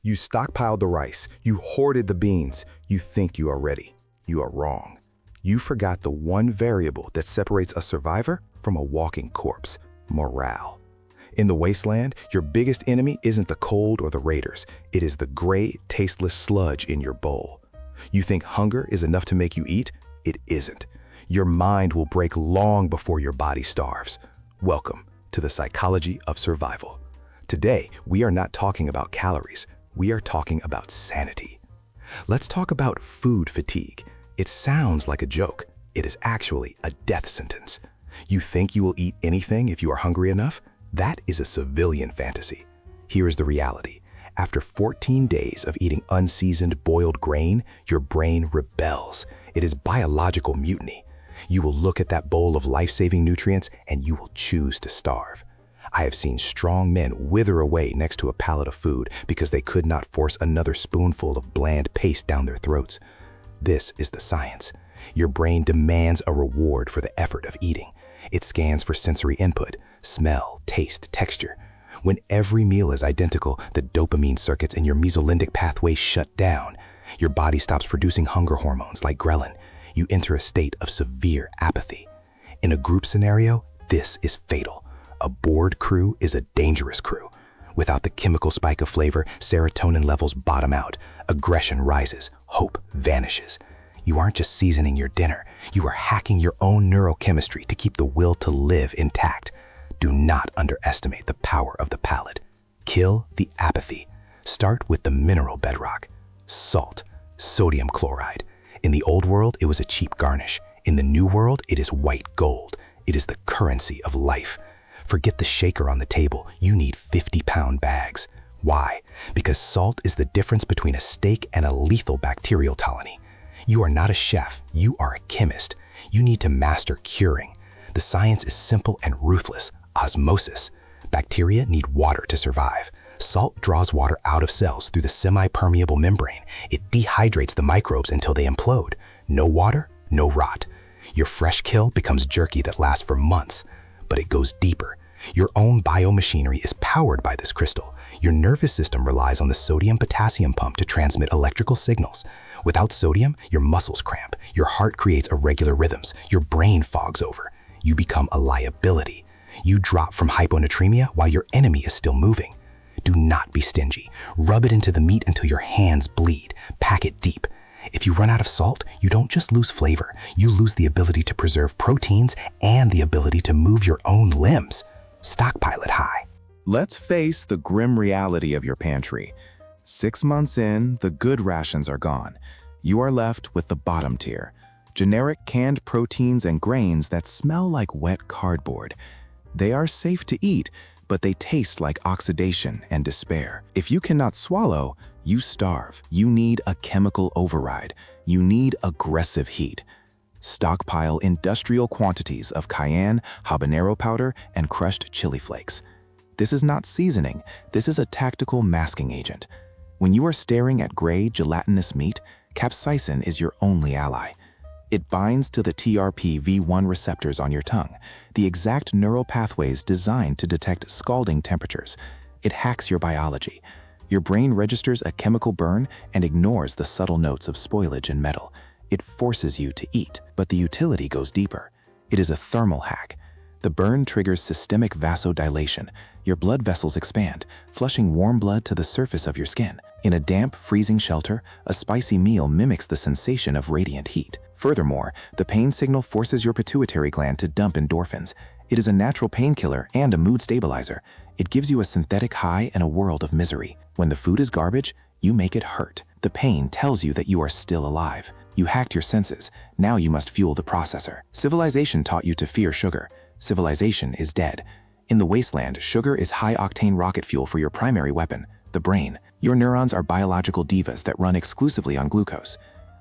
You stockpiled the rice, you hoarded the beans, you think you are ready. You are wrong. You forgot the one variable that separates a survivor from a walking corpse: morale. In the wasteland, your biggest enemy isn't the cold or the raiders. It is the gray, tasteless sludge in your bowl. You think hunger is enough to make you eat? It isn't. Your mind will break long before your body starves. Welcome to the psychology of survival. Today, we are not talking about calories. We are talking about sanity. Let's talk about food fatigue. It sounds like a joke. It is actually a death sentence. You think you will eat anything if you are hungry enough? That is a civilian fantasy. Here is the reality. After 14 days of eating unseasoned boiled grain, your brain rebels. It is biological mutiny. You will look at that bowl of life-saving nutrients and you will choose to starve. I have seen strong men wither away next to a pallet of food because they could not force another spoonful of bland paste down their throats. This is the science. Your brain demands a reward for the effort of eating. It scans for sensory input: smell, taste, texture. When every meal is identical, the dopamine circuits in your mesolimbic pathway shut down. Your body stops producing hunger hormones like ghrelin. You enter a state of severe apathy. In a group scenario, this is fatal. A bored crew is a dangerous crew. Without the chemical spike of flavor, serotonin levels bottom out. Aggression rises. Hope vanishes. You aren't just seasoning your dinner. You are hacking your own neurochemistry to keep the will to live intact. Do not underestimate the power of the palate. Kill the apathy. Start with the mineral bedrock: salt, sodium chloride. In the old world, it was a cheap garnish. In the new world, it is white gold. It is the currency of life. Forget the shaker on the table. You need 50-pound bags. Why? Because salt is the difference between a steak and a lethal bacterial colony. You are not a chef. You are a chemist. You need to master curing. The science is simple and ruthless: osmosis. Bacteria need water to survive. Salt draws water out of cells through the semi-permeable membrane. It dehydrates the microbes until they implode. No water, no rot. Your fresh kill becomes jerky that lasts for months. But it goes deeper. Your own biomachinery is powered by this crystal. Your nervous system relies on the sodium-potassium pump to transmit electrical signals. Without sodium, your muscles cramp. Your heart creates irregular rhythms. Your brain fogs over. You become a liability. You drop from hyponatremia while your enemy is still moving. Do not be stingy. Rub it into the meat until your hands bleed. Pack it deep. If you run out of salt, you don't just lose flavor. You lose the ability to preserve proteins and the ability to move your own limbs. Stockpile it high. Let's face the grim reality of your pantry. 6 months in, the good rations are gone. You are left with the bottom tier: generic canned proteins and grains that smell like wet cardboard. They are safe to eat, but they taste like oxidation and despair. If you cannot swallow, you starve. You need a chemical override. You need aggressive heat. Stockpile industrial quantities of cayenne, habanero powder, and crushed chili flakes. This is not seasoning. This is a tactical masking agent. When you are staring at gray, gelatinous meat, capsaicin is your only ally. It binds to the TRPV1 receptors on your tongue, the exact neural pathways designed to detect scalding temperatures. It hacks your biology. Your brain registers a chemical burn and ignores the subtle notes of spoilage and metal. It forces you to eat, but the utility goes deeper. It is a thermal hack. The burn triggers systemic vasodilation. Your blood vessels expand, flushing warm blood to the surface of your skin. In a damp, freezing shelter, a spicy meal mimics the sensation of radiant heat. Furthermore, the pain signal forces your pituitary gland to dump endorphins. It is a natural painkiller and a mood stabilizer. It gives you a synthetic high in a world of misery. When the food is garbage, you make it hurt. The pain tells you that you are still alive. You hacked your senses. Now you must fuel the processor. Civilization taught you to fear sugar. Civilization is dead. In the wasteland, sugar is high-octane rocket fuel for your primary weapon, the brain. Your neurons are biological divas that run exclusively on glucose.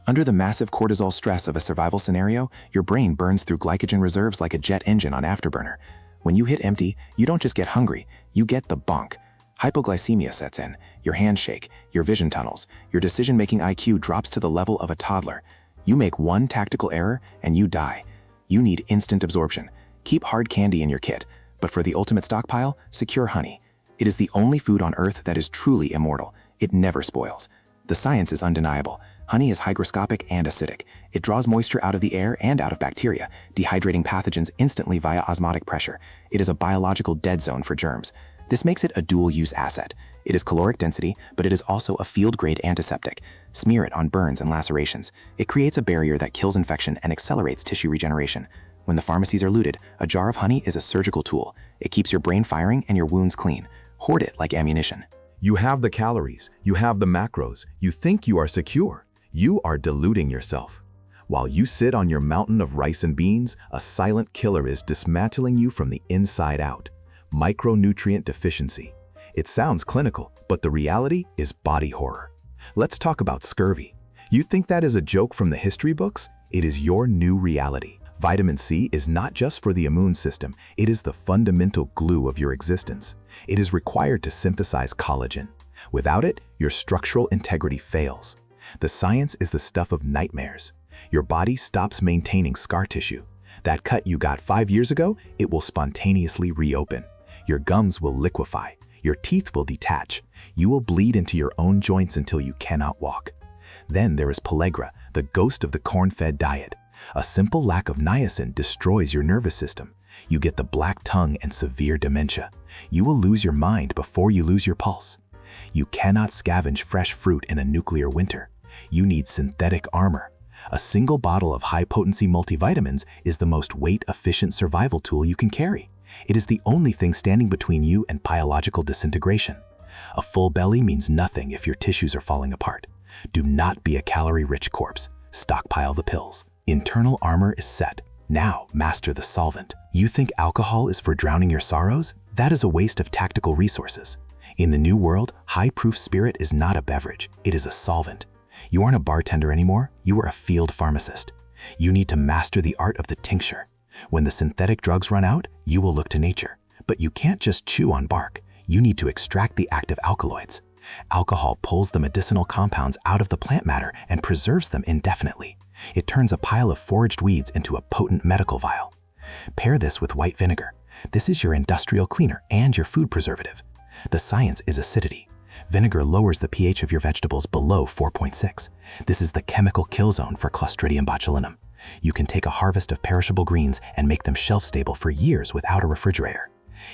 Under the massive cortisol stress of a survival scenario, your brain burns through glycogen reserves like a jet engine on afterburner. When you hit empty, you don't just get hungry, you get the bonk. Hypoglycemia sets in, your hands shake, your vision tunnels, your decision-making IQ drops to the level of a toddler. You make one tactical error and you die. You need instant absorption. Keep hard candy in your kit, but for the ultimate stockpile, secure honey. It is the only food on Earth that is truly immortal. It never spoils. The science is undeniable. Honey is hygroscopic and acidic. It draws moisture out of the air and out of bacteria, dehydrating pathogens instantly via osmotic pressure. It is a biological dead zone for germs. This makes it a dual-use asset. It is caloric density, but it is also a field-grade antiseptic. Smear it on burns and lacerations. It creates a barrier that kills infection and accelerates tissue regeneration. When the pharmacies are looted, a jar of honey is a surgical tool. It keeps your brain firing and your wounds clean. Hoard it like ammunition. You have the calories, you have the macros, you think you are secure. You are deluding yourself. While you sit on your mountain of rice and beans, a silent killer is dismantling you from the inside out. Micronutrient deficiency. It sounds clinical, but the reality is body horror. Let's talk about scurvy. You think that is a joke from the history books? It is your new reality. Vitamin C is not just for the immune system, it is the fundamental glue of your existence. It is required to synthesize collagen. Without it, your structural integrity fails. The science is the stuff of nightmares. Your body stops maintaining scar tissue. That cut you got 5 years ago, it will spontaneously reopen. Your gums will liquefy. Your teeth will detach. You will bleed into your own joints until you cannot walk. Then there is pellagra, the ghost of the corn-fed diet. A simple lack of niacin destroys your nervous system. You get the black tongue and severe dementia. You will lose your mind before you lose your pulse. You cannot scavenge fresh fruit in a nuclear winter. You need synthetic armor. A single bottle of high-potency multivitamins is the most weight-efficient survival tool you can carry. It is the only thing standing between you and biological disintegration. A full belly means nothing if your tissues are falling apart. Do not be a calorie-rich corpse. Stockpile the pills. Internal armor is set. Now master the solvent. You think alcohol is for drowning your sorrows? That is a waste of tactical resources. In the new world, high-proof spirit is not a beverage. It is a solvent. You aren't a bartender anymore. You are a field pharmacist. You need to master the art of the tincture. When the synthetic drugs run out, you will look to nature. But you can't just chew on bark. You need to extract the active alkaloids. Alcohol pulls the medicinal compounds out of the plant matter and preserves them indefinitely. It turns a pile of foraged weeds into a potent medical vial. Pair this with white vinegar. This is your industrial cleaner and your food preservative. The science is acidity. Vinegar lowers the pH of your vegetables below 4.6. This is the chemical kill zone for Clostridium botulinum. You can take a harvest of perishable greens and make them shelf-stable for years without a refrigerator.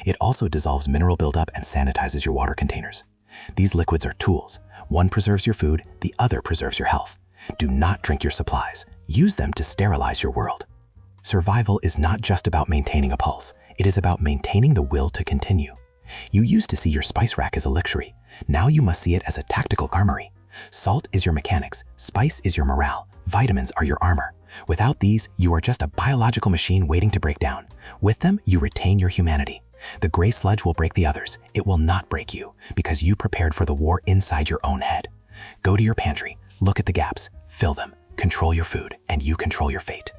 It also dissolves mineral buildup and sanitizes your water containers. These liquids are tools. One preserves your food, the other preserves your health. Do not drink your supplies. Use them to sterilize your world. Survival is not just about maintaining a pulse. It is about maintaining the will to continue. You used to see your spice rack as a luxury. Now you must see it as a tactical armory. Salt is your mechanics. Spice is your morale. Vitamins are your armor. Without these, you are just a biological machine waiting to break down. With them, you retain your humanity. The gray sludge will break the others. It will not break you, because you prepared for the war inside your own head. Go to your pantry, look at the gaps, fill them, control your food, and you control your fate.